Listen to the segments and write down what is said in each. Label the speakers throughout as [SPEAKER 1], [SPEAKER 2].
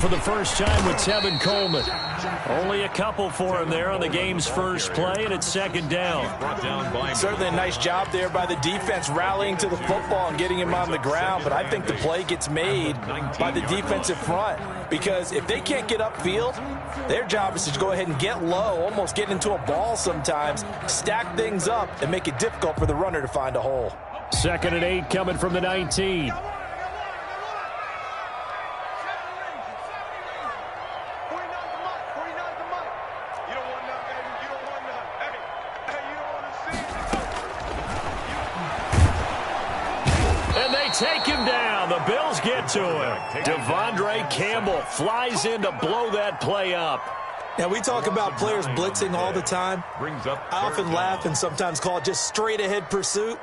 [SPEAKER 1] For the first time with Tevin Coleman. Only a couple for him there on the game's first play, and it's second down.
[SPEAKER 2] Certainly a nice job there by the defense rallying to the football and getting him on the ground, but I think the play gets made by the defensive front because if they can't get upfield, their job is to go ahead and get low, almost get into a ball sometimes, stack things up, and make it difficult for the runner to find a hole.
[SPEAKER 1] 2nd and 8 coming from the 19. Take him down. The Bills get to him. Devondre Campbell flies in to blow that play up.
[SPEAKER 2] Now, we talk about players blitzing all the time. I often laugh and sometimes call it just straight-ahead pursuit.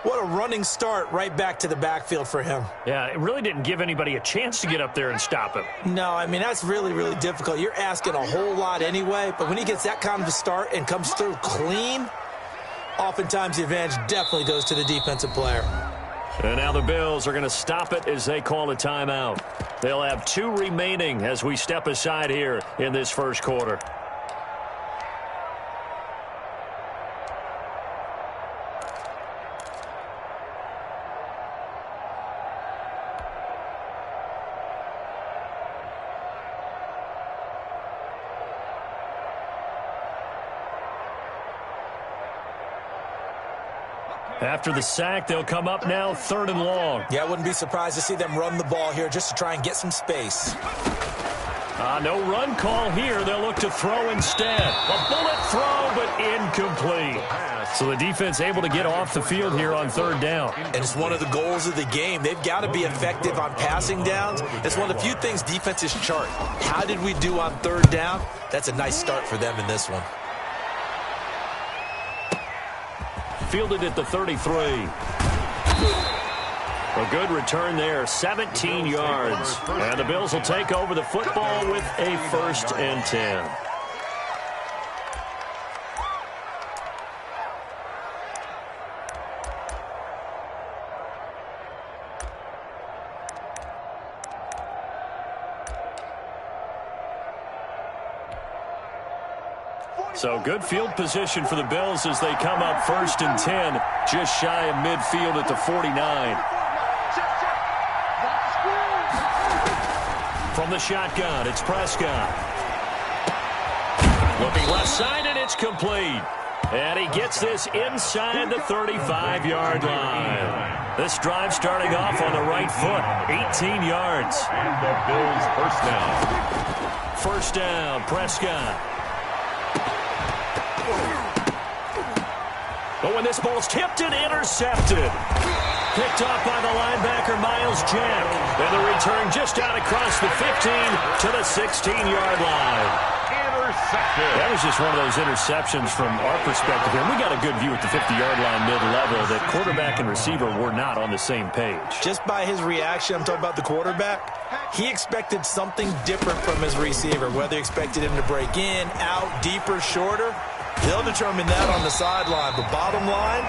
[SPEAKER 2] What a running start right back to the backfield for him.
[SPEAKER 1] Yeah, it really didn't give anybody a chance to get up there and stop him.
[SPEAKER 2] No, I mean, that's really, really difficult. You're asking a whole lot anyway, but when he gets that kind of a start and comes through clean, oftentimes the advantage definitely goes to the defensive player.
[SPEAKER 1] And now the Bills are going to stop it as they call a timeout. They'll have 2 remaining as we step aside here in this first quarter. After the sack, they'll come up now 3rd and long.
[SPEAKER 2] Yeah, I wouldn't be surprised to see them run the ball here just to try and get some space.
[SPEAKER 1] No run call here. They'll look to throw instead. A bullet throw, but incomplete. So the defense able to get off the field here on 3rd down.
[SPEAKER 2] And it's one of the goals of the game. They've got to be effective on passing downs. It's one of the few things defenses chart. How did we do on 3rd down? That's a nice start for them in this one.
[SPEAKER 1] Fielded at the 33. A good return there, 17 yards. And the Bills will take over the football with a 1st and 10. So good field position for the Bills as they come up 1st and 10, just shy of midfield at the 49. From the shotgun, it's Prescott. Looking left side, and it's complete. And he gets this inside the 35-yard line. This drive starting off on the right foot, 18 yards.
[SPEAKER 3] And the Bills first down.
[SPEAKER 1] First down, Prescott. But when this ball's tipped and intercepted. Picked off by the linebacker, Miles Jack. And the return just out across the 15 to the 16-yard line.
[SPEAKER 3] Intercepted.
[SPEAKER 1] That was just one of those interceptions from our perspective here. We got a good view at the 50-yard line mid-level that quarterback and receiver were not on the same page.
[SPEAKER 2] Just by his reaction, I'm talking about the quarterback, he expected something different from his receiver, whether he expected him to break in, out, deeper, shorter. They'll determine that on the sideline. But bottom line,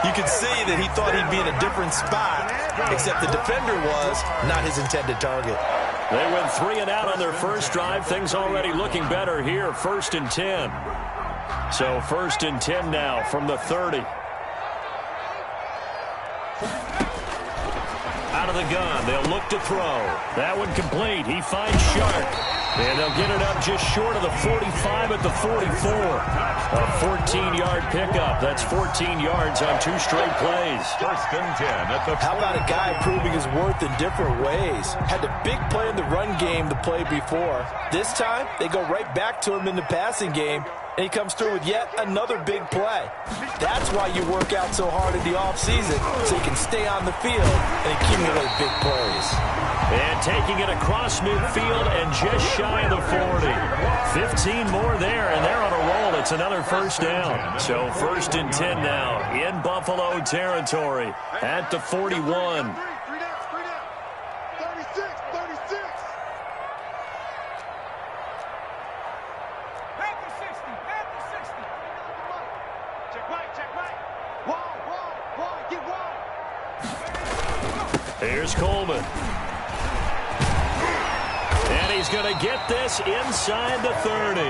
[SPEAKER 2] you could see that he thought he'd be in a different spot, except the defender was not his intended target.
[SPEAKER 1] They went 3 and out on their first drive. Things already looking better here. 1st and 10. So 1st and 10 now from the 30. Out of the gun. They'll look to throw. That one complete. He finds Sharp. And they'll get it up just short of the 45 at the 44. A 14-yard pickup. That's 14 yards on 2 straight plays.
[SPEAKER 3] 1st and 10 at the 40.
[SPEAKER 2] How about a guy proving his worth in different ways? Had a big play in the run game the play before. This time, they go right back to him in the passing game, and he comes through with yet another big play. That's why you work out so hard in the offseason, so you can stay on the field and accumulate big plays.
[SPEAKER 1] And taking it across midfield and just shy of the 40. 15 more there, and they're on a roll. It's another first down. So 1st and 10 now in Buffalo territory at the 41. Here's Coleman. And he's he's going to get this inside the 30.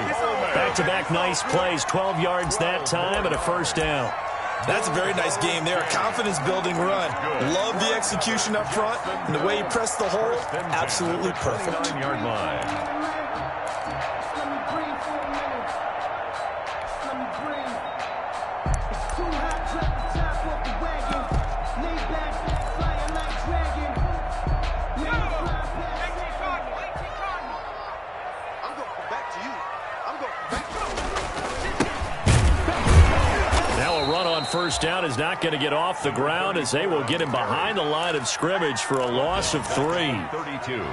[SPEAKER 1] Back-to-back nice plays, 12 yards that time and a first down.
[SPEAKER 2] That's a very nice game there. A confidence-building run. Love the execution up front, and the way he pressed the hole, absolutely perfect.
[SPEAKER 3] 9-yard line.
[SPEAKER 1] First down is not going to get off the ground as they will get him behind the line of scrimmage for a loss of 3.
[SPEAKER 3] 32.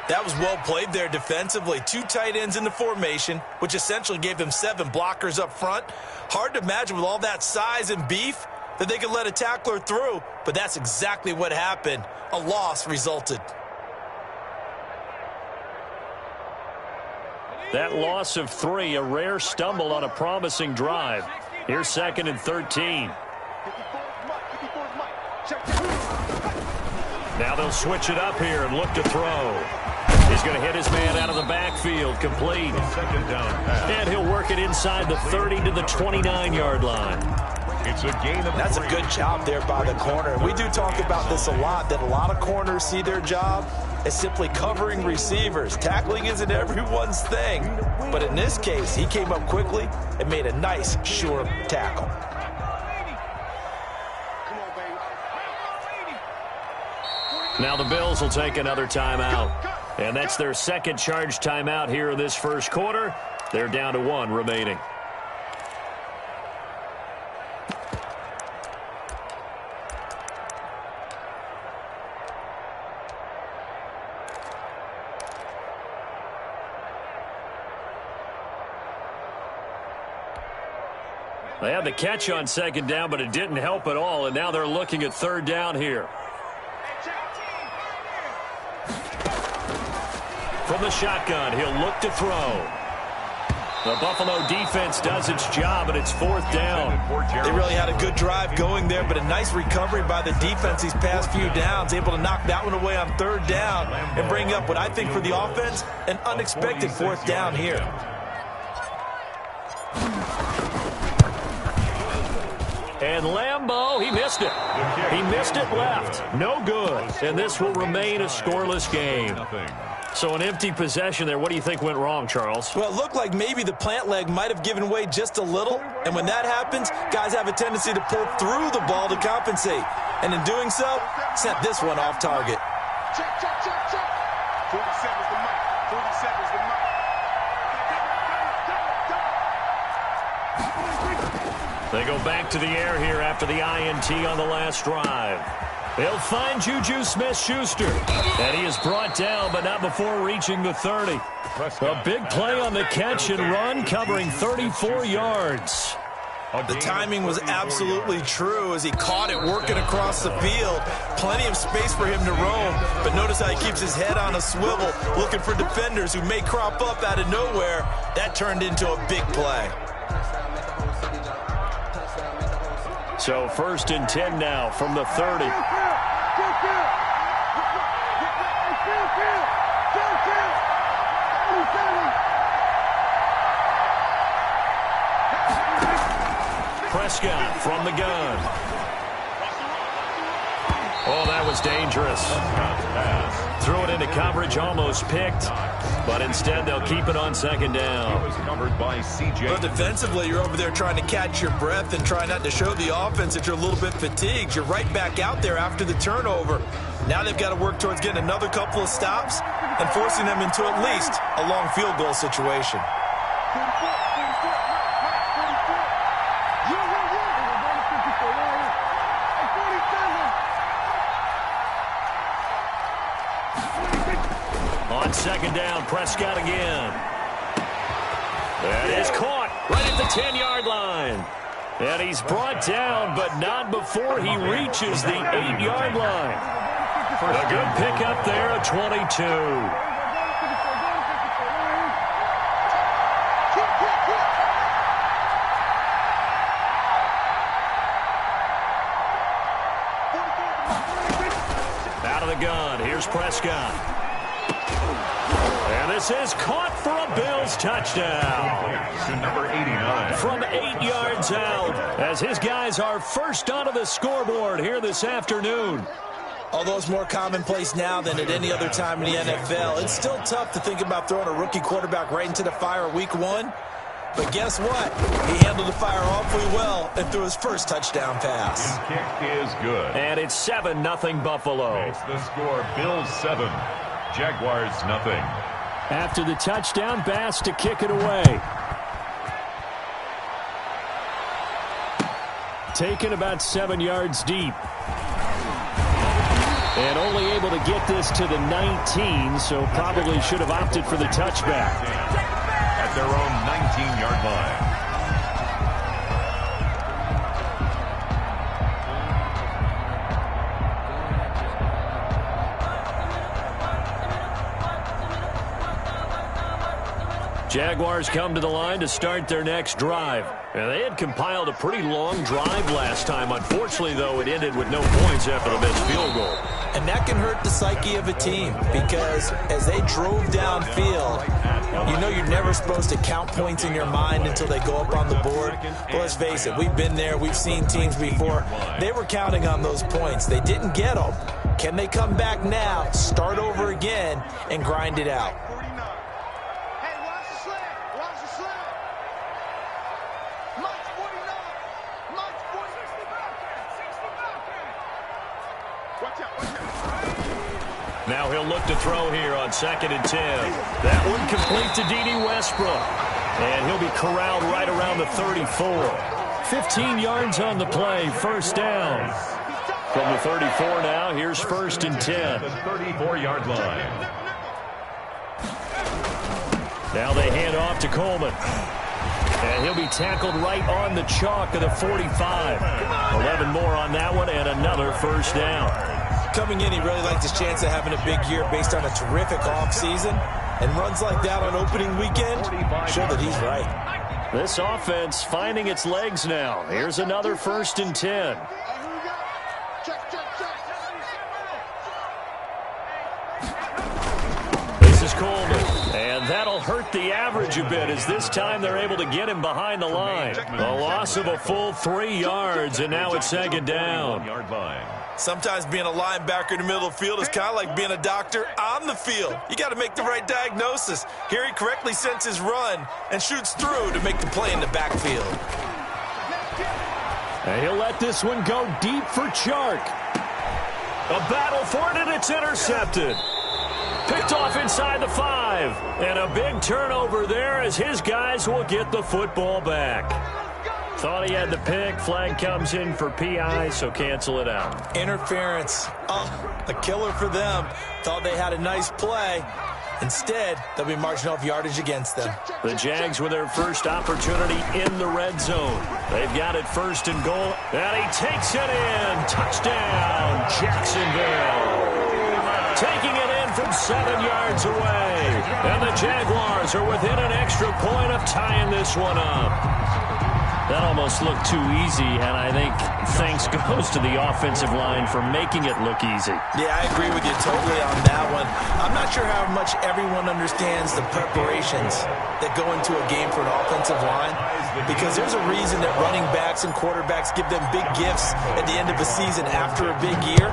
[SPEAKER 2] That was well played there defensively. 2 tight ends in the formation, which essentially gave them 7 blockers up front. Hard to imagine with all that size and beef that they could let a tackler through, but that's exactly what happened. A loss resulted.
[SPEAKER 1] That loss of 3, a rare stumble on a promising drive. Here's 2nd and 13. Now they'll switch it up here and look to throw. He's going to hit his man out of the backfield, complete.
[SPEAKER 3] Second down pass.
[SPEAKER 1] And he'll work it inside the 30 to the 29-yard line.
[SPEAKER 3] It's a gain of
[SPEAKER 2] That's a good job there by the corner. We do talk about this a lot, that a lot of corners see their job as simply covering receivers. Tackling isn't everyone's thing. But in this case, he came up quickly and made a nice, sure tackle.
[SPEAKER 1] Now the Bills will take another timeout. And that's their second charge timeout here in this first quarter. They're down to 1 remaining. They had the catch on 2nd down, but it didn't help at all, and now they're looking at 3rd down here. From the shotgun, he'll look to throw. The Buffalo defense does its job, and it's 4th down.
[SPEAKER 2] They really had a good drive going there, but a nice recovery by the defense these past few downs, able to knock that one away on 3rd down and bring up what I think for the offense, an unexpected 4th down here.
[SPEAKER 1] And Lambeau, he missed it. He missed it left. No good. And this will remain a scoreless game. So an empty possession there. What do you think went wrong, Charles?
[SPEAKER 2] Well, it looked like maybe the plant leg might have given way just a little. And when that happens, guys have a tendency to pull through the ball to compensate. And in doing so, sent this one off target.
[SPEAKER 4] Check, check, check, check. 47's the mic. 47's the mic.
[SPEAKER 1] They go back to the air here after the INT on the last drive. They'll find Juju Smith-Schuster. And he is brought down, but not before reaching the 30. A big play on the catch and run, covering 34 yards.
[SPEAKER 2] The timing was absolutely true as he caught it working across the field. Plenty of space for him to roam, but notice how he keeps his head on a swivel, looking for defenders who may crop up out of nowhere. That turned into a big play.
[SPEAKER 1] So 1st and 10 now from the 30. Prescott from the gun. Oh, that was dangerous. Threw it into coverage, almost picked. But instead, they'll keep it on 2nd down.
[SPEAKER 3] It was covered by C.J.
[SPEAKER 2] But defensively, you're over there trying to catch your breath and try not to show the offense that you're a little bit fatigued. You're right back out there after the turnover. Now they've got to work towards getting another couple of stops and forcing them into at least a long field goal situation.
[SPEAKER 1] On 2nd down, Prescott again. That is caught right at the 10-yard line. And he's brought down, but not before he reaches the 8-yard line. A good pickup there at 22. Out of the gun, here's Prescott. And This is caught for a Bills touchdown.
[SPEAKER 3] To number 89.
[SPEAKER 1] From 8 yards out, as his guys are first onto the scoreboard here this afternoon.
[SPEAKER 2] Although it's more commonplace now than at any other time in the NFL, it's still tough to think about throwing a rookie quarterback right into the fire week 1. But guess what? He handled the fire awfully well and threw his first touchdown pass.
[SPEAKER 3] His kick is good.
[SPEAKER 1] And it's 7-0 Buffalo.
[SPEAKER 3] It's the score. Bills 7, Jaguars nothing.
[SPEAKER 1] After the touchdown, Bass to kick it away. Taken about 7 yards deep. And only able to get this to the 19, so probably should have opted for the touchback.
[SPEAKER 3] At their own 19-yard line.
[SPEAKER 1] Jaguars come to the line to start their next drive. And they had compiled a pretty long drive last time. Unfortunately, though, it ended with no points after the missed field goal.
[SPEAKER 2] And that can hurt the psyche of a team because as they drove downfield, you know you're never supposed to count points in your mind until they go up on the board. But let's face it, we've been there. We've seen teams before. They were counting on those points. They didn't get them. Can they come back now, start over again, and grind it out?
[SPEAKER 1] Now he'll look to throw here on 2nd and 10. That one complete to D.D. Westbrook. And he'll be corralled right around the 34. 15 yards on the play, first down. From the 34 now, here's 1st and 10.
[SPEAKER 3] The 34-yard line.
[SPEAKER 1] Now they hand off to Coleman. And he'll be tackled right on the chalk of the 45. 11 more on that one and another first down.
[SPEAKER 2] Coming in, he really liked his chance of having a big year based on a terrific offseason. And runs like that on opening weekend show that he's right.
[SPEAKER 1] This offense finding its legs now. Here's another 1st and 10. This is Coleman. And that'll hurt the average a bit as this time they're able to get him behind the line. A loss of a full 3 yards, and now it's 2nd down.
[SPEAKER 2] Sometimes being a linebacker in the middle of the field is kind of like being a doctor on the field. You got to make the right diagnosis. Here he correctly senses run and shoots through to make the play in the backfield.
[SPEAKER 1] And he'll let this one go deep for Chark. A battle for it, and it's intercepted. Picked off inside the 5. And a big turnover there as his guys will get the football back. Thought he had the pick. Flag comes in for PI, so cancel it out.
[SPEAKER 2] Interference. Oh, a killer for them. Thought they had a nice play. Instead, they'll be marching off yardage against them.
[SPEAKER 1] The Jags with their first opportunity in the red zone. They've got it 1st and goal. And he takes it in. Touchdown, Jacksonville. Taking it in from 7 yards away. And the Jaguars are within an extra point of tying this one up. That almost looked too easy, and I think thanks goes to the offensive line for making it look easy.
[SPEAKER 2] Yeah, I agree with you totally on that one. I'm not sure how much everyone understands the preparations that go into a game for an offensive line, because there's a reason that running backs and quarterbacks give them big gifts at the end of a season after a big year.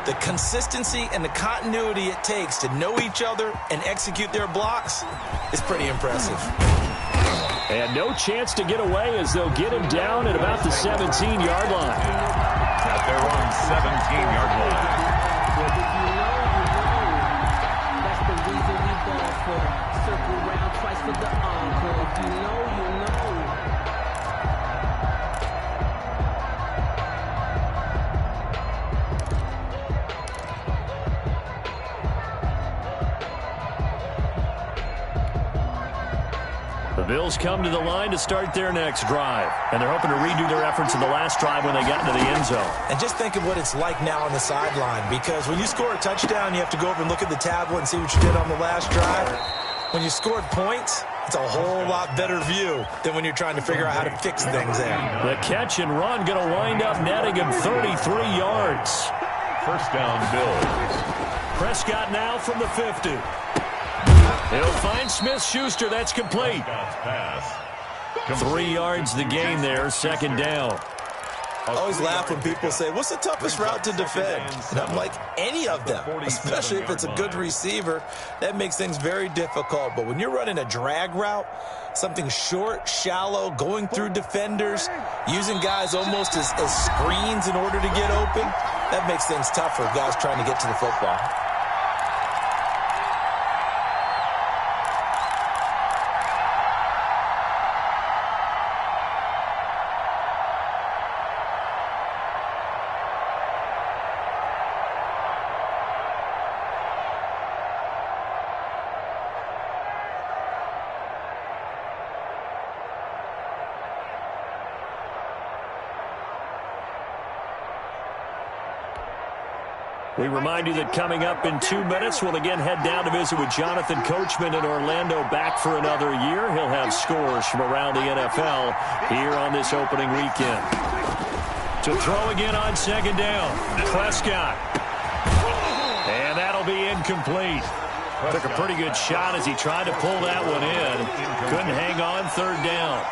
[SPEAKER 2] The consistency and the continuity it takes to know each other and execute their blocks is pretty impressive.
[SPEAKER 1] And no chance to get away as they'll get him down at about the 17-yard line.
[SPEAKER 3] At their own 17-yard line.
[SPEAKER 5] That's the reason we ball for. Circle round twice for the encore. If you know, you know.
[SPEAKER 1] The Bills come to the line to start their next drive. And they're hoping to redo their efforts in the last drive when they got into the end zone.
[SPEAKER 2] And just think of what it's like now on the sideline, because when you score a touchdown, you have to go over and look at the tablet and see what you did on the last drive. When you scored points, it's a whole lot better view than when you're trying to figure out how to fix things there.
[SPEAKER 1] The catch and run going to wind up netting him 33 yards.
[SPEAKER 3] First down, Bills.
[SPEAKER 1] Prescott now from the 50. He'll find Smith-Schuster. That's complete. 3 yards the gain there, second down.
[SPEAKER 2] I always laugh when people say, what's the toughest route to defend? And I'm like, any of them, especially if it's a good receiver. That makes things very difficult. But when you're running a drag route, something short, shallow, going through defenders, using guys almost as screens in order to get open, that makes things tough for guys trying to get to the football.
[SPEAKER 1] We remind you that coming up in 2 minutes, we'll again head down to visit with Jonathan Coachman in Orlando, back for another year. He'll have scores from around the NFL here on this opening weekend. To throw again on second down, Prescott. And that'll be incomplete. Took a pretty good shot as he tried to pull that one in. Couldn't hang on, third down.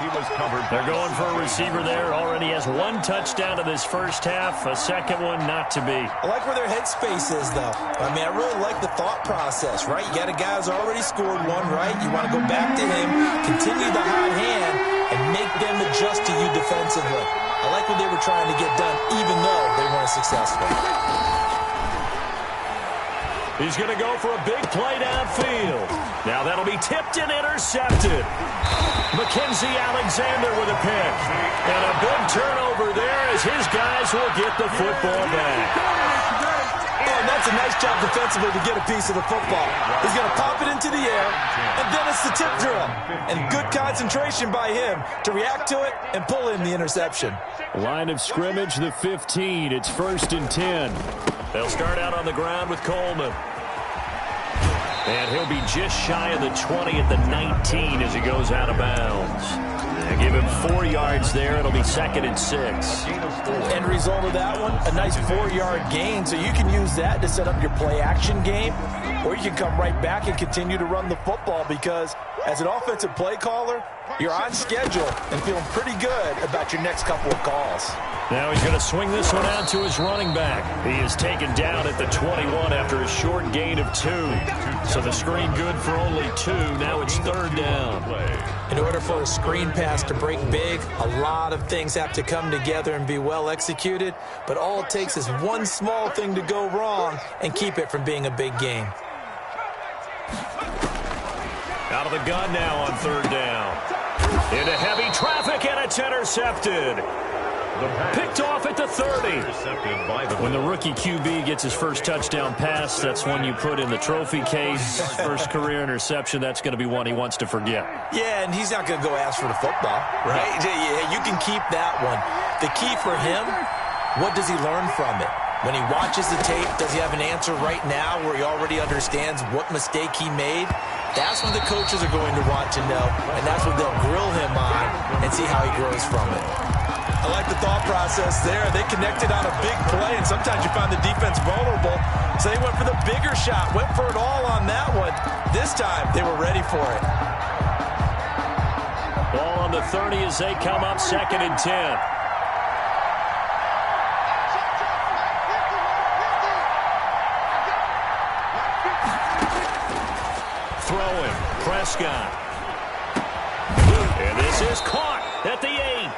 [SPEAKER 1] They're going for a receiver there. Already has 1 touchdown in this first half. A second one not to be.
[SPEAKER 2] I like where their headspace is, though. I mean, I really like the thought process, right? You got a guy who's already scored one, right? You want to go back to him, continue the hot hand, and make them adjust to you defensively. I like what they were trying to get done, even though they weren't successful.
[SPEAKER 1] He's going to go for a big play downfield. Now that'll be tipped and intercepted. Mackenzie Alexander with a pick. And a big turnover there as his guys will get the football back.
[SPEAKER 2] And that's a nice job defensively to get a piece of the football. He's going to pop it into the air, and then it's the tip drill. And good concentration by him to react to it and pull in the interception.
[SPEAKER 1] Line of scrimmage, the 15. It's 1st and 10. They'll start out on the ground with Coleman. And he'll be just shy of the 20 at the 19 as he goes out of bounds. They give him 4 yards there. It'll be 2nd and 6.
[SPEAKER 2] End result of that one, a nice 4-yard gain. So you can use that to set up your play-action game, or you can come right back and continue to run the football because as an offensive play caller, you're on schedule and feeling pretty good about your next couple of calls.
[SPEAKER 1] Now he's going to swing this one out to his running back. He is taken down at the 21 after a short gain of 2. So the screen good for only 2. Now it's 3rd down.
[SPEAKER 2] In order for a screen pass to break big, a lot of things have to come together and be well executed. But all it takes is one small thing to go wrong and keep it from being a big gain.
[SPEAKER 1] Out of the gun now on 3rd down. Into heavy traffic, and it's intercepted. Picked off at the 30. When the rookie QB gets his first touchdown pass, that's one you put in the trophy case. First career interception, that's going to be one he wants to forget.
[SPEAKER 2] Yeah, and he's not going to go ask for the football, right? Yeah, you can keep that one. The key for him, what does he learn from it? When he watches the tape, does he have an answer right now where he already understands what mistake he made? That's what the coaches are going to want to know, and that's what they'll grill him on and see how he grows from it. I like the thought process there. They connected on a big play, and sometimes you find the defense vulnerable. So they went for the bigger shot, went for it all on that one. This time, they were ready for it.
[SPEAKER 1] Ball on the 30 as they come up 2nd and 10. Throwing, Prescott. And this is caught at the 8.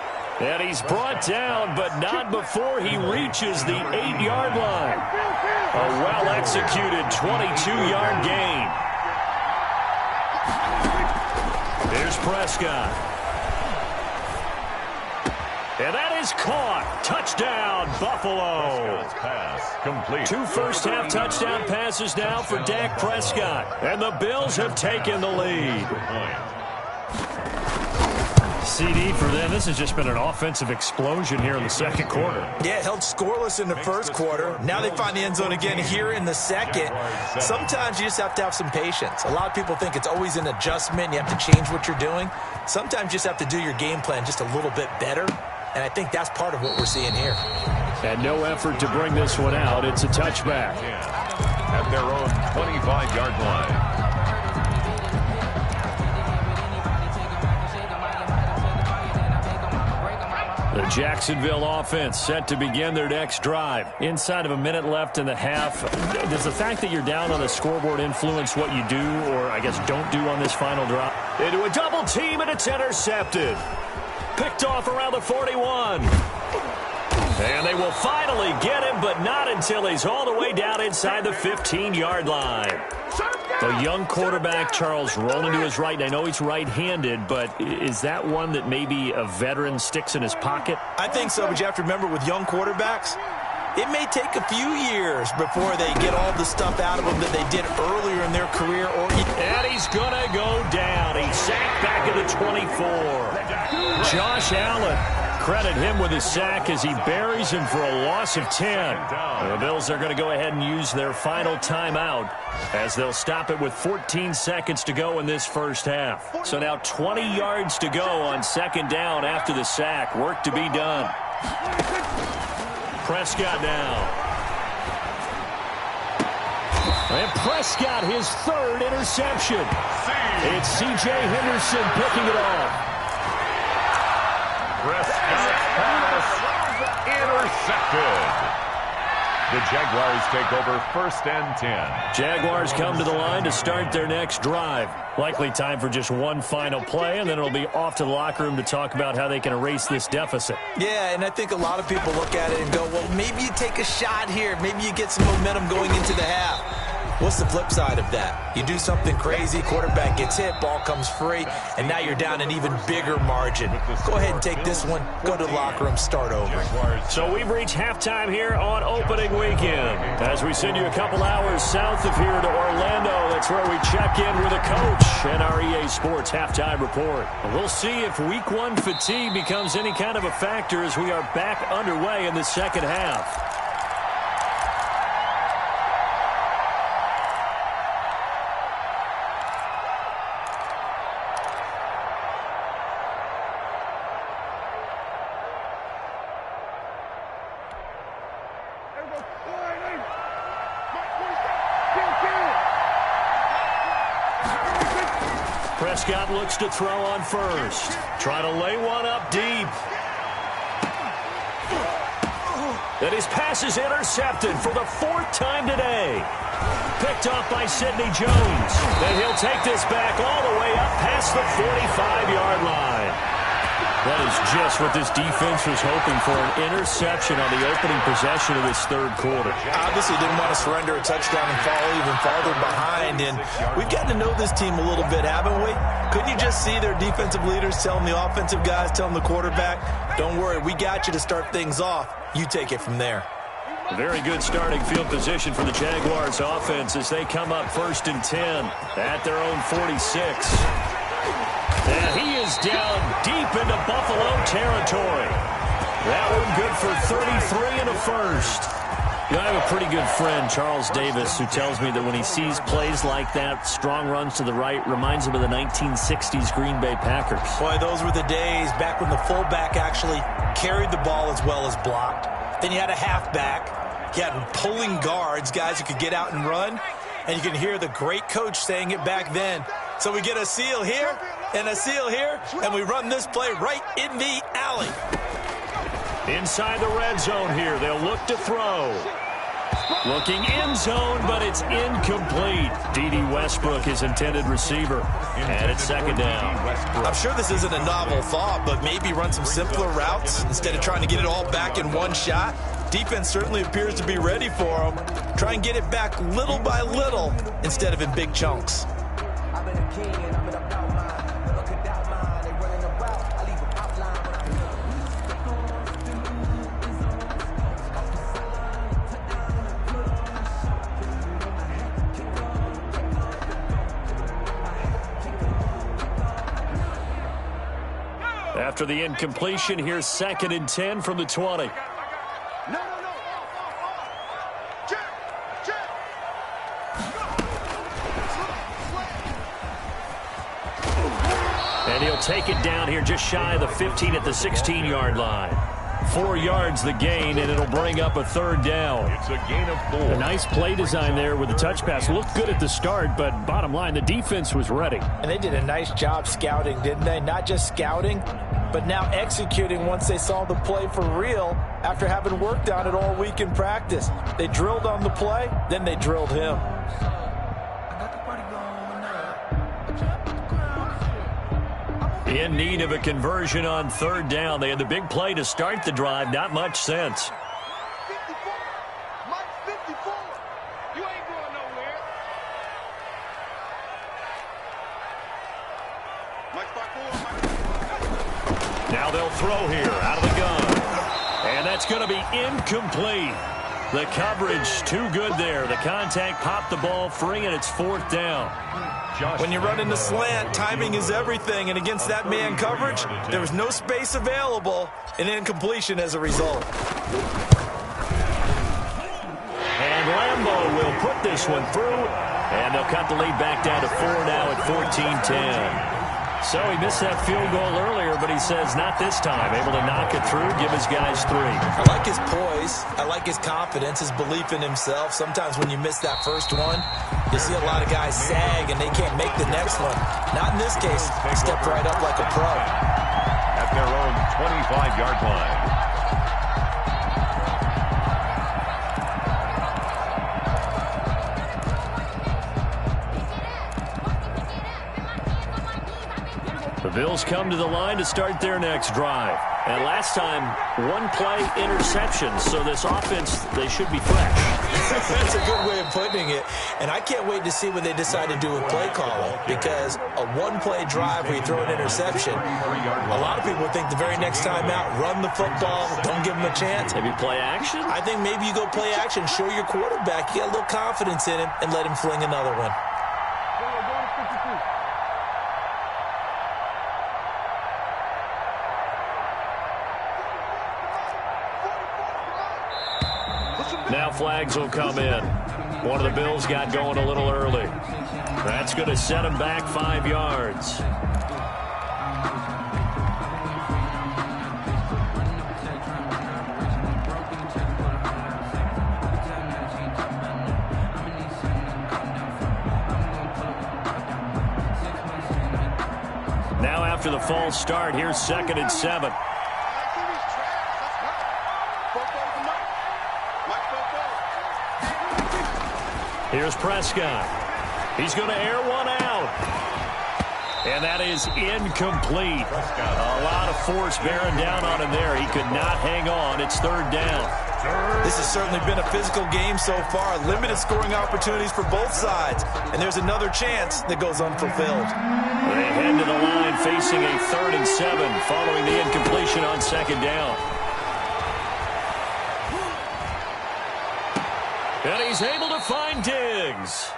[SPEAKER 1] And he's brought down, but not before he reaches the 8-yard line. A well-executed 22-yard gain. Here's Prescott. And that is caught. Touchdown, Buffalo.
[SPEAKER 3] Complete.
[SPEAKER 1] 2 first-half touchdown passes now for Dak Prescott. And the Bills have taken the lead. CD for them. This has just been an offensive explosion here in the second quarter.
[SPEAKER 2] Yeah, held scoreless in the first quarter. Now they find the end zone again here in the second. Sometimes you just have to have some patience. A lot of people think it's always an adjustment. You have to change what you're doing. Sometimes you just have to do your game plan just a little bit better. And I think that's part of what we're seeing here.
[SPEAKER 1] And no effort to bring this one out. It's a touchback.
[SPEAKER 3] At their own 25-yard line.
[SPEAKER 1] Jacksonville offense set to begin their next drive. Inside of a minute left in the half. Does the fact that you're down on the scoreboard influence what you do, or I guess don't do on this final drive? Into a double team, and it's intercepted. Picked off around the 41. And they will finally get him, but not until he's all the way down inside the 15-yard line. The young quarterback, Charles, rolling to his right. I know he's right-handed, but is that one that maybe a veteran sticks in his pocket?
[SPEAKER 2] I think so, but you have to remember with young quarterbacks, it may take a few years before they get all the stuff out of them that they did earlier in their career.
[SPEAKER 1] And he's going to go down. He's sacked back at the 24. Josh Allen. Credit him with his sack as he buries him for a loss of 10. The Bills are going to go ahead and use their final timeout as they'll stop it with 14 seconds to go in this first half. So now 20 yards to go on second down after the sack. Work to be done. Prescott now. And Prescott, his third interception. It's C.J. Henderson picking it off.
[SPEAKER 3] Prescott's pass intercepted. The Jaguars take over 1st and 10.
[SPEAKER 1] Jaguars come to the line to start their next drive. Likely time for just one final play, and then it'll be off to the locker room to talk about how they can erase this deficit.
[SPEAKER 2] Yeah, and I think a lot of people look at it and go, well, maybe you take a shot here. Maybe you get some momentum going into the half. What's the flip side of that? You do something crazy, quarterback gets hit, ball comes free, and now you're down an even bigger margin. Go ahead and take this one, go to the locker room, start over.
[SPEAKER 1] So we've reached halftime here on opening weekend. As we send you a couple hours south of here to Orlando, that's where we check in with a coach and our EA Sports halftime report. We'll see if week one fatigue becomes any kind of a factor as we are back underway in the second half. Prescott looks to throw on first. Trying to lay one up deep. And his pass is intercepted for the 4th time today. Picked off by Sidney Jones. And he'll take this back all the way up past the 45-yard line. That is just what this defense was hoping for, an interception on the opening possession of this third quarter.
[SPEAKER 2] Obviously didn't want to surrender a touchdown and fall even farther behind, and we've gotten to know this team a little bit, haven't we? Couldn't you just see their defensive leaders telling the offensive guys, telling the quarterback, don't worry, we got you to start things off. You take it from there.
[SPEAKER 1] A very good starting field position for the Jaguars offense as they come up 1st and 10 at their own 46. And he is down deep into Buffalo territory. That one good for 33 and a first. You know, I have a pretty good friend, Charles Davis, who tells me that when he sees plays like that, strong runs to the right, reminds him of the 1960s Green Bay Packers.
[SPEAKER 2] Boy, those were the days back when the fullback actually carried the ball as well as blocked. Then you had a halfback. You had pulling guards, guys who could get out and run. And you can hear the great coach saying it back then. So we get a seal here and a seal here, and we run this play right in the alley.
[SPEAKER 1] Inside the red zone here, they'll look to throw. Looking end zone, but it's incomplete. D.D. Westbrook, his intended receiver. And it's second down.
[SPEAKER 2] I'm sure this isn't a novel thought, but maybe run some simpler routes instead of trying to get it all back in one shot. Defense certainly appears to be ready for them. Try and get it back little by little instead of in big chunks.
[SPEAKER 1] After the incompletion, here's 2nd and 10 from the 20. And he'll take it down here just shy of the 15 at the 16-yard line. 4 yards the gain, and it'll bring up a 3rd down.
[SPEAKER 3] It's a gain of 4.
[SPEAKER 1] A nice play design there with the touch pass. Looked good at the start, but bottom line, the defense was ready.
[SPEAKER 2] And they did a nice job scouting, didn't they? Not just scouting, but now executing once they saw the play for real after having worked on it all week in practice. They drilled on the play, then they drilled him.
[SPEAKER 1] In need of a conversion on third down. They had the big play to start the drive. Not much sense.
[SPEAKER 4] 54. Mike 54. You ain't going nowhere. Mike 54.
[SPEAKER 1] Now they'll throw here out of the gun. And that's going to be incomplete. The coverage too good there. The contact popped the ball free, and it's fourth down.
[SPEAKER 2] When you run in the slant, timing is everything, and against that man coverage, there was no space available, and incompletion as a result.
[SPEAKER 1] And Lambeau will put this one through, and they'll cut the lead back down to 4 now at 14-10. So he missed that field goal earlier, but he says not this time. Able to knock it through, give his guys 3.
[SPEAKER 2] I like his poise. I like his confidence, his belief in himself. Sometimes when you miss that first one, you see a lot of guys sag and they can't make the next one. Not in this case. He stepped right up like a pro.
[SPEAKER 3] At their own 25-yard line.
[SPEAKER 1] The Bills come to the line to start their next drive. And last time, one-play interception. So this offense, they should be fresh.
[SPEAKER 2] That's a good way of putting it. And I can't wait to see what they decide to do with play calling. Because a one-play drive where you throw an interception, a lot of people think the very next time out, run the football, don't give them a chance.
[SPEAKER 1] Maybe play action?
[SPEAKER 2] I think maybe you go play action, show your quarterback, you got a little confidence in him, and let him fling another one.
[SPEAKER 1] Now flags will come in. One of the Bills got going a little early. That's going to set him back 5 yards. Now after the false start, here's 2nd and 7. Here's Prescott. He's going to air one out. And that is incomplete. A lot of force bearing down on him there. He could not hang on. It's 3rd down.
[SPEAKER 2] This has certainly been a physical game so far. Limited scoring opportunities for both sides. And there's another chance that goes unfulfilled.
[SPEAKER 1] They head to the line facing a 3rd and 7 following the incompletion on 2nd down. And he's able to find Diggs.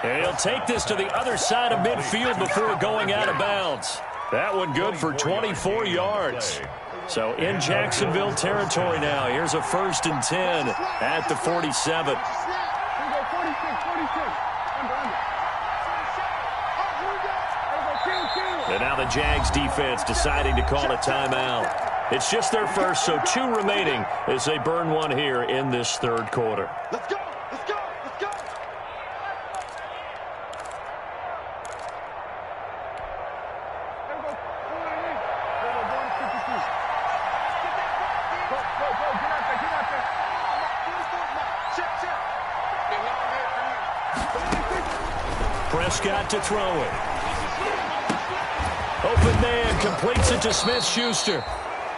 [SPEAKER 1] And he'll take this to the other side of midfield before going out of bounds. That one good for 24 yards. So in Jacksonville territory now. Here's a 1st and 10 at the 47. And now the Jags defense deciding to call a timeout. It's just their first, so 2 remaining as they burn one here in this 3rd quarter.
[SPEAKER 4] Let's go! Let's go! Let's go!
[SPEAKER 1] Prescott to throw it. Open man completes it to Smith-Schuster.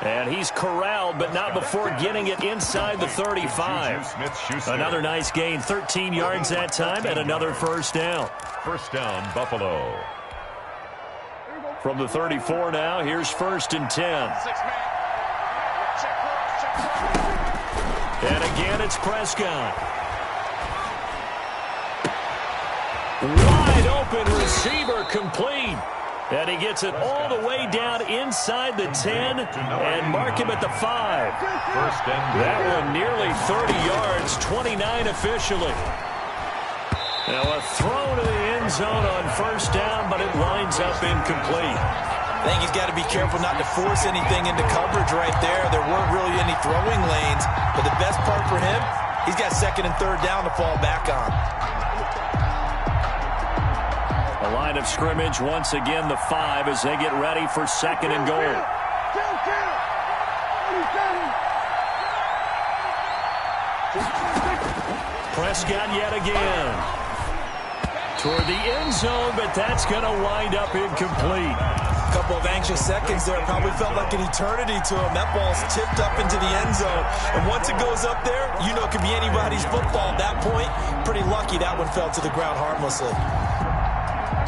[SPEAKER 1] And he's corralled, but not before getting it inside the 35. Another nice gain, 13 yards that time, and another 1st down.
[SPEAKER 3] 1st down, Buffalo.
[SPEAKER 1] From the 34 now, here's 1st and 10. And again, it's Prescott. Wide open receiver complete. And he gets it all the way down inside the 10 and mark him at the 5. That one nearly 30 yards, 29 officially. Now a throw to the end zone on 1st down, but it winds up incomplete.
[SPEAKER 2] I think he's got to be careful not to force anything into coverage right there. There weren't really any throwing lanes, but the best part for him, he's got 2nd and 3rd down to fall back on.
[SPEAKER 1] The line of scrimmage once again the 5 as they get ready for 2nd and goal. Prescott yet again. Toward the end zone, but that's going to wind up incomplete.
[SPEAKER 2] A couple of anxious seconds there. Probably felt like an eternity to him. That ball's tipped up into the end zone. And once it goes up there, you know it could be anybody's football. At that point, pretty lucky that one fell to the ground harmlessly.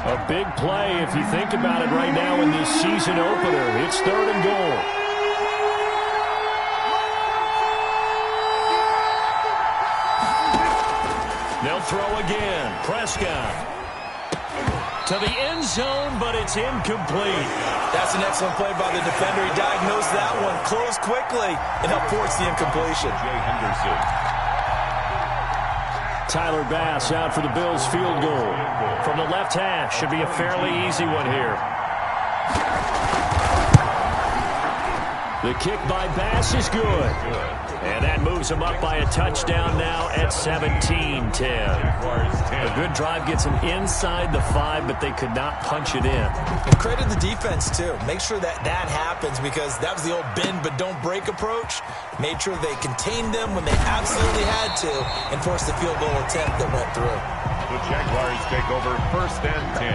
[SPEAKER 1] A big play if you think about it right now in this season opener. It's 3rd and goal. They'll throw again. Prescott to the end zone, but it's incomplete.
[SPEAKER 2] That's an excellent play by the defender. He diagnosed that one, closed quickly, and helped force the incompletion.
[SPEAKER 3] Jay Henderson.
[SPEAKER 1] Tyler Bass out for the Bills field goal. From the left hash, should be a fairly easy one here. The kick by Bass is good. And that moves them up by a touchdown now at 17-10. A good drive gets them inside the 5, but they could not punch it in.
[SPEAKER 2] And credit the defense, too. Make sure that happens because that was the old bend but don't break approach. Made sure they contained them when they absolutely had to and forced the field goal attempt that went through.
[SPEAKER 3] The Jaguars take over 1st and 10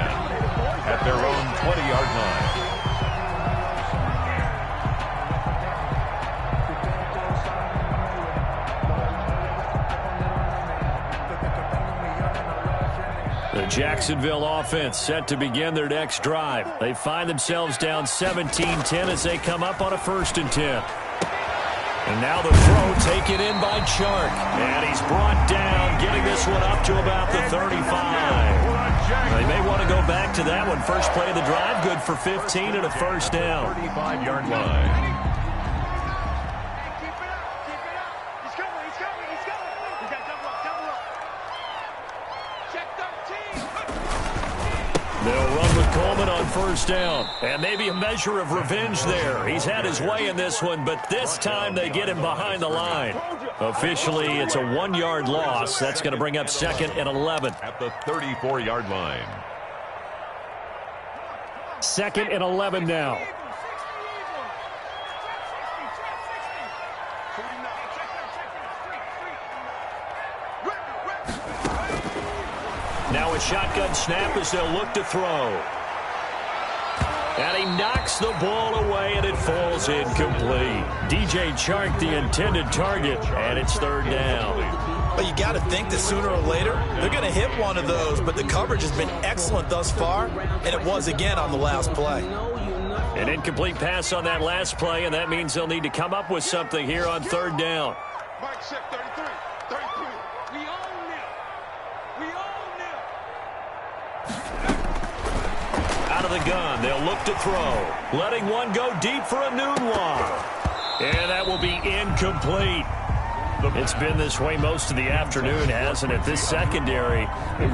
[SPEAKER 3] at their own 20-yard line.
[SPEAKER 1] The Jacksonville offense set to begin their next drive. They find themselves down 17-10 as they come up on a 1st and 10. And now the throw taken in by Chark. And he's brought down, getting this one up to about the 35. They may want to go back to that one. First play of the drive, good for 15 and a 1st down.
[SPEAKER 3] 35-yard line.
[SPEAKER 1] They'll run with Coleman on 1st down. And maybe a measure of revenge there. He's had his way in this one, but this time they get him behind the line. Officially, it's a 1-yard loss. That's going to bring up 2nd and 11.
[SPEAKER 3] At the 34-yard line.
[SPEAKER 1] 2nd and 11 now. Now a shotgun snap as they'll look to throw. And he knocks the ball away, and it falls incomplete. DJ Chark, the intended target, and it's 3rd down.
[SPEAKER 2] But you got to think that sooner or later, they're going to hit one of those. But the coverage has been excellent thus far, and it was again on the last play.
[SPEAKER 1] An incomplete pass on that last play, and that means they'll need to come up with something here on 3rd down.
[SPEAKER 4] Mike check 33. 33. We own them. We own them.
[SPEAKER 1] Out of the gun, they'll look to throw. Letting one go deep for a noon one. And that will be incomplete. It's been this way most of the afternoon, hasn't it? This secondary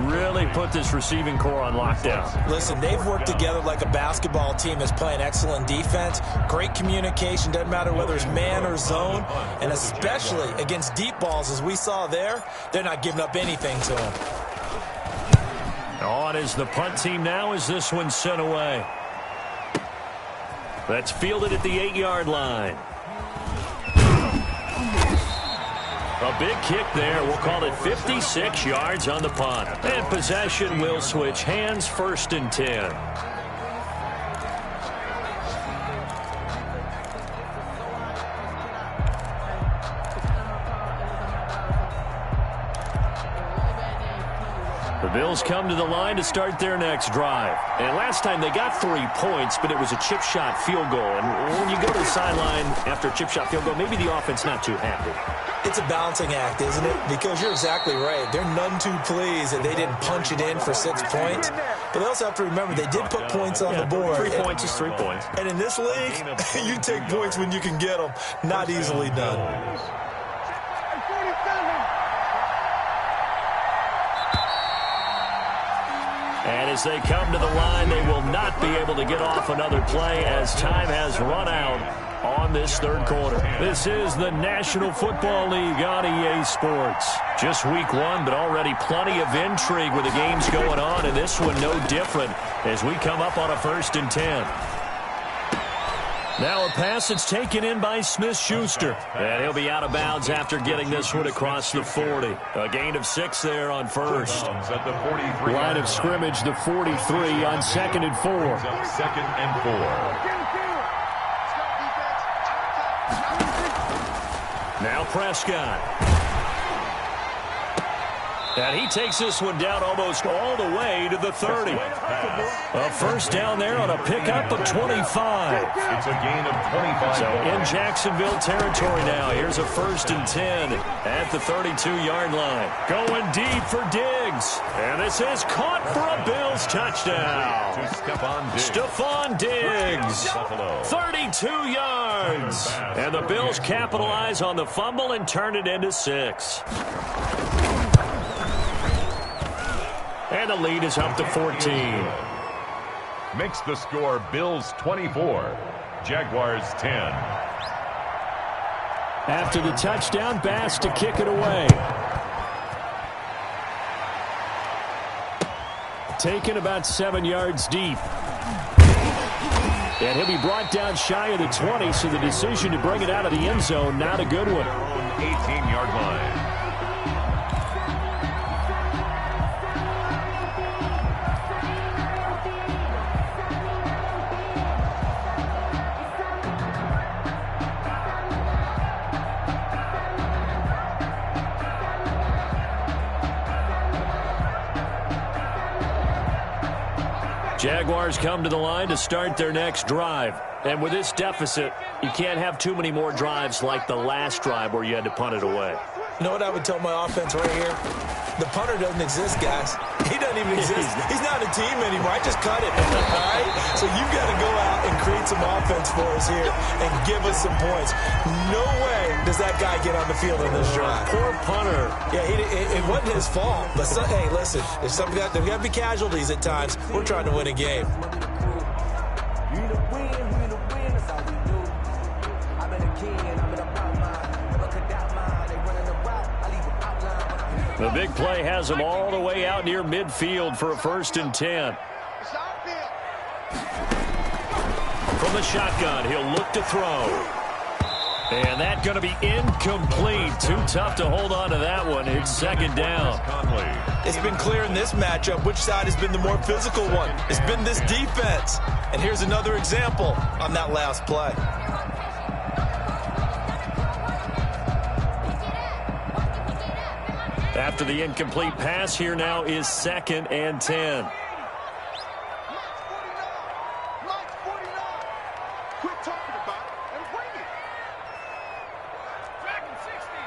[SPEAKER 1] really put this receiving core on lockdown.
[SPEAKER 2] Listen, they've worked together like a basketball team that's playing excellent defense. Great communication, doesn't matter whether it's man or zone. And especially against deep balls, as we saw there, they're not giving up anything to them.
[SPEAKER 1] On is the punt team now as this one's sent away. That's fielded at the 8-yard line. A big kick there. We'll call it 56 yards on the punt. And possession will switch hands, 1st and 10. The Bills come to the line to start their next drive. And last time they got 3 points, but it was a chip shot field goal. And when you go to the sideline after a chip shot field goal, maybe the offense not too happy.
[SPEAKER 2] It's a balancing act, isn't it? Because you're exactly right. They're none too pleased that they didn't punch it in for 6 points. But they also have to remember they did put points on the board.
[SPEAKER 1] 3 points is 3 points.
[SPEAKER 2] And in this league, you take points when you can get them. Not easily done.
[SPEAKER 1] And as they come to the line, they will not be able to get off another play as time has run out on this 3rd quarter. This is the National Football League on EA Sports. Just week 1, but already plenty of intrigue with the games going on, and this one no different as we come up on a 1st and 10. Now a pass that's taken in by Smith-Schuster. And he'll be out of bounds after getting this one across the 40. A gain of 6 there on first.
[SPEAKER 6] Line of scrimmage, the 43 on 2nd and 4.
[SPEAKER 3] 2nd and 4.
[SPEAKER 1] Now Prescott. And he takes this one down almost all the way to the 30. A first down there on a pickup of 25.
[SPEAKER 3] It's a gain of 25.
[SPEAKER 1] So in Jacksonville territory now. Here's a 1st and 10 at the 32-yard line. Going deep for Diggs. And this is caught for a Bills touchdown. Stephon Diggs. 32 yards. And the Bills capitalize on the fumble and turn it into 6. And the lead is up to 14.
[SPEAKER 3] Makes the score Bills 24, Jaguars 10.
[SPEAKER 6] After the touchdown, Bass to kick it away. Taken about 7 yards deep. And he'll be brought down shy of the 20, so the decision to bring it out of the end zone, not a good one.
[SPEAKER 3] 18-yard line.
[SPEAKER 1] Jaguars come to the line to start their next drive. And with this deficit, you can't have too many more drives like the last drive where you had to punt it away.
[SPEAKER 2] You know what I would tell my offense right here? The punter doesn't exist, guys. He doesn't even exist. He's not a team anymore. I just cut it. All right? So you've got to go out and create some offense for us here and give us some points. No way does that guy get on the field in this drive.
[SPEAKER 1] Poor punter.
[SPEAKER 2] Yeah, it wasn't his fault. But, hey, listen, there's got to be casualties at times. We're trying to win a game.
[SPEAKER 1] The big play has him all the way out near midfield for a 1st and 10. From the shotgun, he'll look to throw. And that's going to be incomplete. Too tough to hold on to that one. It's 2nd down.
[SPEAKER 2] It's been clear in this matchup which side has been the more physical one. It's been this defense. And here's another example on that last play.
[SPEAKER 1] After the incomplete pass, here now is 2nd and 10.
[SPEAKER 4] Quit talking about it and bring it. Dragon 60.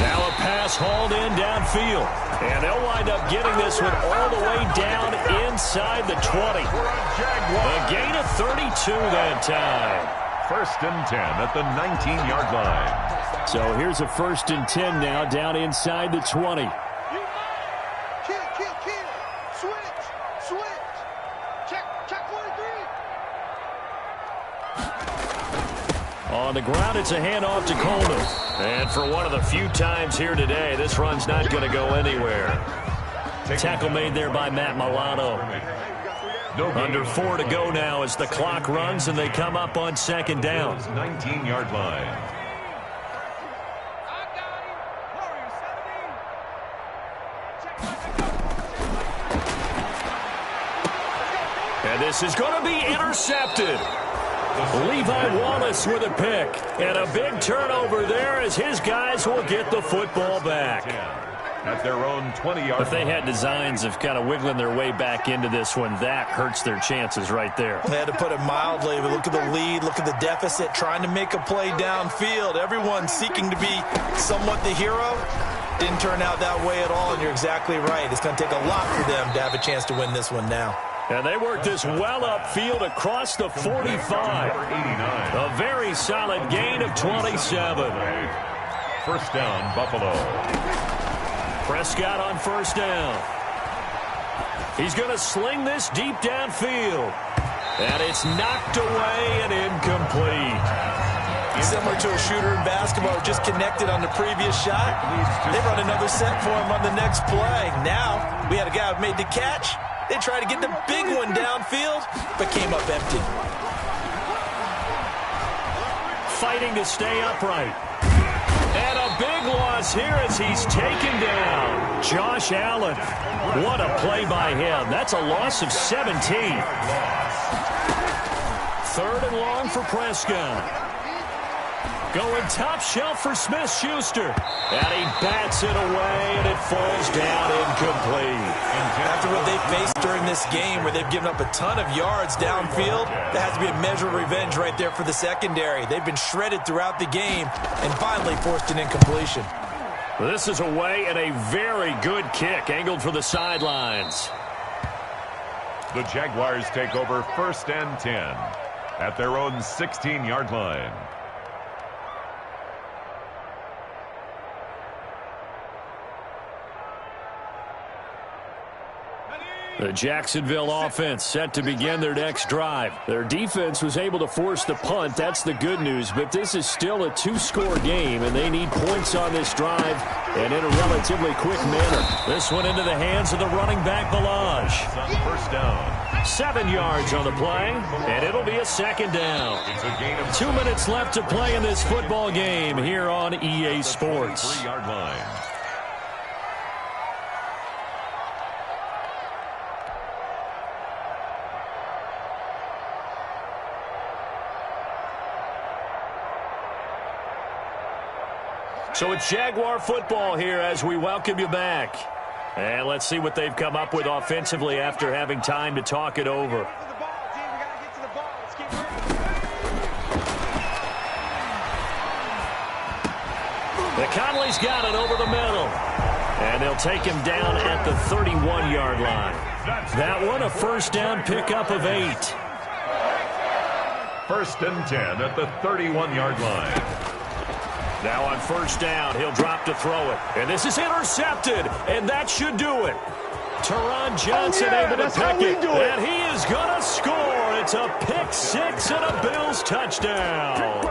[SPEAKER 1] Now a pass hauled in downfield. And they'll wind up getting this one all the way down inside the 20. A gain of 32 that time.
[SPEAKER 3] 1st and 10 at the 19-yard line.
[SPEAKER 6] So here's a 1st and 10 now down inside the 20.
[SPEAKER 4] Kill. Switch. Check 43.
[SPEAKER 1] On the ground, it's a handoff to Coleman. And for one of the few times here today, this run's not going to go anywhere. Tackle made there by Matt Milano. Under 4 to go now as the clock runs and they come up on 2nd down.
[SPEAKER 3] 19-yard line.
[SPEAKER 1] And this is going to be intercepted. Levi Wallace with a pick. And a big turnover there as his guys will get the football back.
[SPEAKER 3] At their own 20-yard.
[SPEAKER 1] If they had designs of kind of wiggling their way back into this one, that hurts their chances right there.
[SPEAKER 2] They had to put it mildly, but look at the lead, look at the deficit, trying to make a play downfield. Everyone seeking to be somewhat the hero. Didn't turn out that way at all, and you're exactly right. It's going to take a lot for them to have a chance to win this one now.
[SPEAKER 1] And they work this well upfield across the 45. A very solid gain of 27.
[SPEAKER 3] 1st down, Buffalo.
[SPEAKER 1] Prescott on 1st down. He's going to sling this deep downfield. And it's knocked away and incomplete.
[SPEAKER 2] Similar to a shooter in basketball who just connected on the previous shot. They run another set for him on the next play. Now, we had a guy who made the catch. They tried to get the big one downfield, but came up empty.
[SPEAKER 1] Fighting to stay upright. And a big loss here as he's taken down. Josh Allen. What a play by him. That's a loss of 17. 3rd and long for Prescott. Going top shelf for Smith-Schuster. And he bats it away, and it falls down incomplete.
[SPEAKER 2] After what they faced during this game where they've given up a ton of yards downfield, that has to be a measure of revenge right there for the secondary. They've been shredded throughout the game and finally forced an incompletion.
[SPEAKER 1] This is away and a very good kick angled for the sidelines.
[SPEAKER 3] The Jaguars take over 1st and 10 at their own 16-yard line.
[SPEAKER 1] The Jacksonville offense set to begin their next drive.
[SPEAKER 6] Their defense was able to force the punt. That's the good news. But this is still a 2-score game, and they need points on this drive and in a relatively quick manner.
[SPEAKER 1] This one into the hands of the running back, Balaj.
[SPEAKER 3] 1st down.
[SPEAKER 1] 7 yards on the play, and it'll be a 2nd down. 2 minutes left to play in this football game here on EA Sports.
[SPEAKER 3] 3-yard line.
[SPEAKER 1] So it's Jaguar football here as we welcome you back. And let's see what they've come up with offensively after having time to talk it over. The Conley's got it over the middle. And they'll take him down at the 31-yard line. That one a 1st down pickup of 8.
[SPEAKER 3] 1st and 10 at the 31-yard line.
[SPEAKER 1] Now on 1st down, he'll drop to throw it. And this is intercepted, and that should do it. Teron Johnson able to pick it, and he is going to score. It's a pick 6 and a Bills touchdown.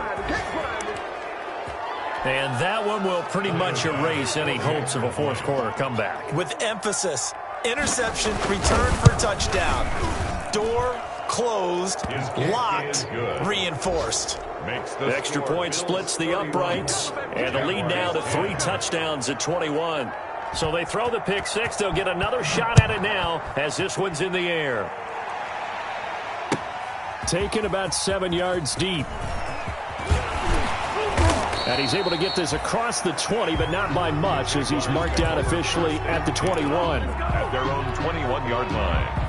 [SPEAKER 1] And that one will pretty much erase any hopes of a 4th quarter comeback.
[SPEAKER 2] With emphasis, interception, return for touchdown. Door closed, locked, reinforced.
[SPEAKER 1] The extra point splits the uprights, and the lead now to 3 touchdowns at 21. So they throw the pick 6. They'll get another shot at it now as this one's in the air.
[SPEAKER 6] Taken about 7 yards deep. And he's able to get this across the 20, but not by much as he's marked down officially at the 21.
[SPEAKER 3] At their own 21-yard line.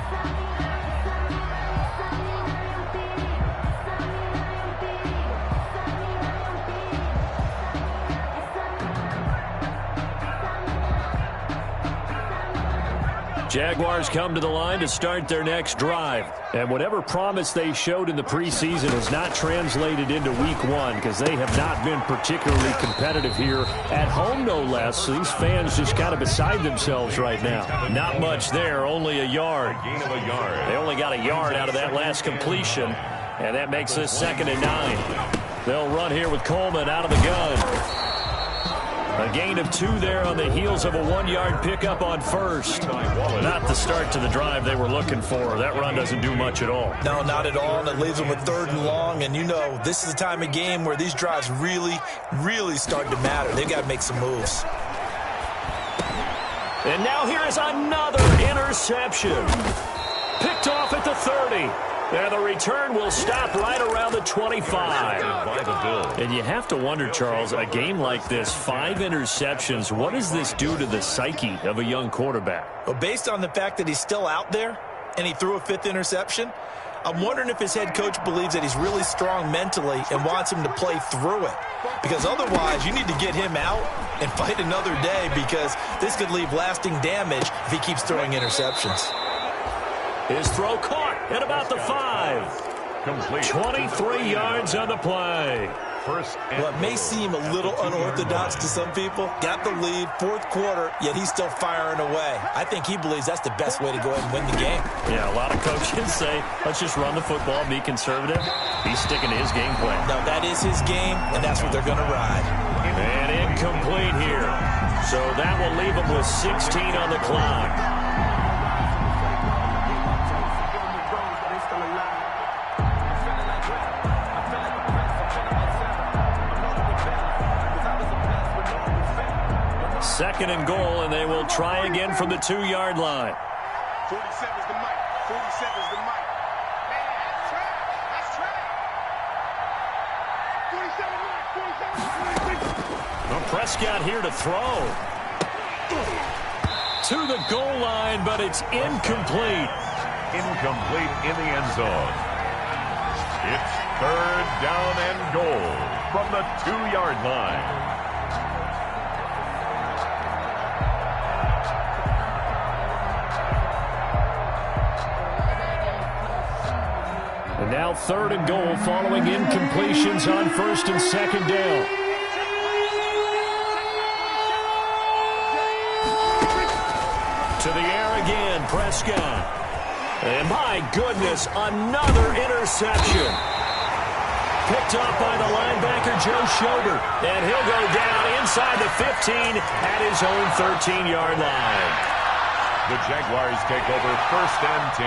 [SPEAKER 1] Jaguars come to the line to start their next drive.
[SPEAKER 6] And whatever promise they showed in the preseason has not translated into week 1 because they have not been particularly competitive here at home, no less. So these fans just kind of beside themselves right now.
[SPEAKER 1] Not much there, only a yard.
[SPEAKER 3] Gain of a yard.
[SPEAKER 1] They only got a yard out of that last completion, and that makes this 2nd and 9. They'll run here with Coleman out of the gun. A gain of 2 there on the heels of a 1-yard pickup on 1st. Not the start to the drive they were looking for. That run doesn't do much at all.
[SPEAKER 2] No, not at all, and it leaves them with 3rd and long. And you know, this is the time of game where these drives really, really start to matter. They've got to make some moves.
[SPEAKER 1] And now here is another interception. Picked off at the 30. And the return will stop right around the 25. And you have to wonder, Charles, a game like this, 5 interceptions, what does this do to the psyche of a young quarterback?
[SPEAKER 2] Well, based on the fact that he's still out there and he threw a 5th interception, I'm wondering if his head coach believes that he's really strong mentally and wants him to play through it. Because otherwise, you need to get him out and fight another day because this could leave lasting damage if he keeps throwing interceptions.
[SPEAKER 1] His throw caught at about the 5.
[SPEAKER 3] Complete.
[SPEAKER 1] 23 yards on the play.
[SPEAKER 3] first and
[SPEAKER 2] What may seem a little unorthodox to some people, got the lead, fourth quarter, yet he's still firing away. I think he believes that's the best way to go ahead and win the game.
[SPEAKER 1] Yeah, a lot of coaches say, let's just run the football, be conservative. He's sticking to his game plan.
[SPEAKER 2] No, that is his game, and that's what they're going to ride.
[SPEAKER 1] And incomplete here. So that will leave him with 16 on the clock. Second and goal, and they will try again from the 2-yard line.
[SPEAKER 4] 47's the mic. 47's the mic. Man, that's trash. That's trash. 47 mic. 47 mic.
[SPEAKER 1] Well, Prescott here to throw. To the goal line, but it's incomplete.
[SPEAKER 3] Incomplete in the end zone. It's third down and goal from the 2-yard line.
[SPEAKER 1] And now third and goal following incompletions on first and second down. To the air again, Prescott. And my goodness, another interception. Picked up by the linebacker, Joe Schobert. And he'll go down inside the 15 at his own 13-yard line.
[SPEAKER 3] The Jaguars take over first and 10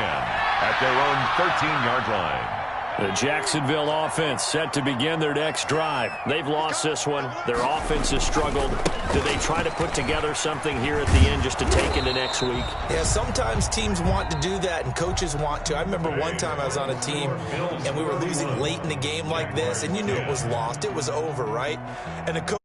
[SPEAKER 3] at their own 13-yard line.
[SPEAKER 1] The Jacksonville offense set to begin their next drive. They've lost this one. Their offense has struggled. Do they try to put together something here at the end just to take into next week?
[SPEAKER 2] Yeah, sometimes teams want to do that and coaches want to. I remember one time I was on a team and we were losing late in the game like this, and you knew it was lost. It was over, right? And the coach